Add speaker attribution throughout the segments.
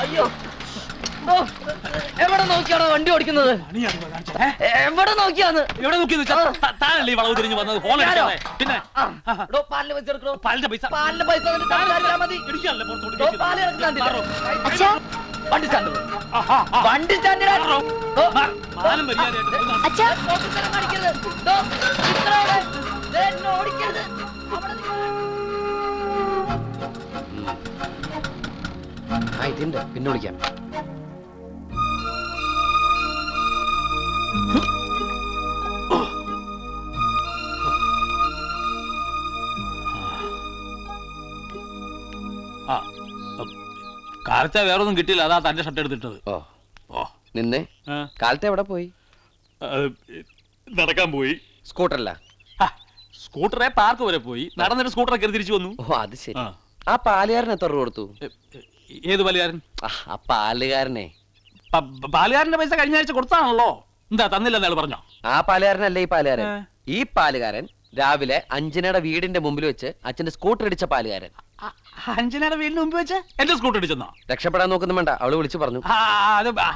Speaker 1: അയ്യോ എവിടെ നോക്കിയാണോ വണ്ടി ഓടിക്കുന്നത്? എവിടെ നോക്കിയാന്ന്?
Speaker 2: എവിടെ നോക്കിയെന്ന് വളവ് തിരിഞ്ഞു വന്നത്? ഫോൺ പിന്നെ
Speaker 1: പാലിന് പൈസ എടുക്കണോ?
Speaker 2: പാലിന്റെ പൈസ
Speaker 1: പാലിന്റെ പൈസ മതി. വണ്ടി സ്റ്റാൻഡ് വണ്ടി സ്റ്റാൻഡിൽ ഓടിക്കരുത്. ഇതിന്റെ പിന്നെ വിളിക്കാം.
Speaker 2: കാലത്തെ വേറൊന്നും കിട്ടിയില്ല, അതാ തന്റെ ഷർട്ട് എടുത്തിട്ടത്.
Speaker 1: നിന്നെ കാലത്തെ എവിടെ പോയി?
Speaker 2: നടക്കാൻ പോയി.
Speaker 1: സ്കൂട്ടറല്ല,
Speaker 2: സ്കൂട്ടറെ പാർക്ക് വരെ പോയി. നടന്നിട്ട് സ്കൂട്ടറെ കയറി തിരിച്ചു വന്നു.
Speaker 1: ഓ അത് ശരി. ആ പാലുകാരൻ എത്ര രൂപ കൊടുത്തു?
Speaker 2: ഏത് പാലുകാരൻ?
Speaker 1: ആ പാലുകാരനെ.
Speaker 2: പാലുകാരന്റെ പൈസ കഴിഞ്ഞ ആഴ്ച കൊടുത്താണല്ലോ. എന്താ തന്നില്ലെന്ന് അയാൾ പറഞ്ഞോ?
Speaker 1: ആ പാലുകാരനല്ലേ ഈ പാലുകാരൻ. ഈ പാലുകാരൻ രാവിലെ അഞ്ജനയുടെ വീടിന്റെ മുമ്പിൽ വെച്ച് അച്ഛന്റെ സ്കൂട്ടർ ഇടിച്ച പാലുകാരൻ.
Speaker 2: അഞ്ജനയുടെ വീടിന് മുമ്പ് വെച്ച് എന്റെ സ്കൂട്ടർ ഇടിച്ചെന്നോ?
Speaker 1: രക്ഷപ്പെടാൻ നോക്കുന്നു വേണ്ട, അവള് വിളിച്ചു പറഞ്ഞു.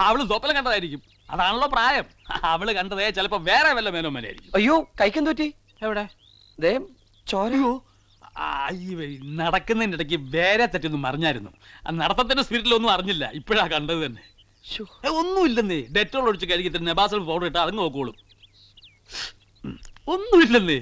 Speaker 2: അവള് സ്വപ്നം കണ്ടതായിരിക്കും, അതാണല്ലോ പ്രായം. അവള് കണ്ടതേ ചിലപ്പോ വേറെ വല്ല മേനോമേനായിരിക്കും.
Speaker 1: അയ്യോ കൈക്കും തോറ്റി.
Speaker 2: എവിടെ?
Speaker 1: ചോരയോ?
Speaker 2: നടക്കുന്നതിന്റെ ഇടയ്ക്ക് വേറെ തെറ്റൊന്നും അറിഞ്ഞായിരുന്നു. നടത്തത്തിന്റെ സ്പിരിറ്റിലൊന്നും അറിഞ്ഞില്ല, ഇപ്പോഴാ കണ്ടത് തന്നെ. ഒന്നുമില്ലെന്നേ, ഡെറ്റോൾ ഒഴിച്ച് കഴുകിട്ട് നെബാസൽ പൗഡർ ഇട്ട് അത് നോക്കോളും. ഒന്നുമില്ലെന്നേ.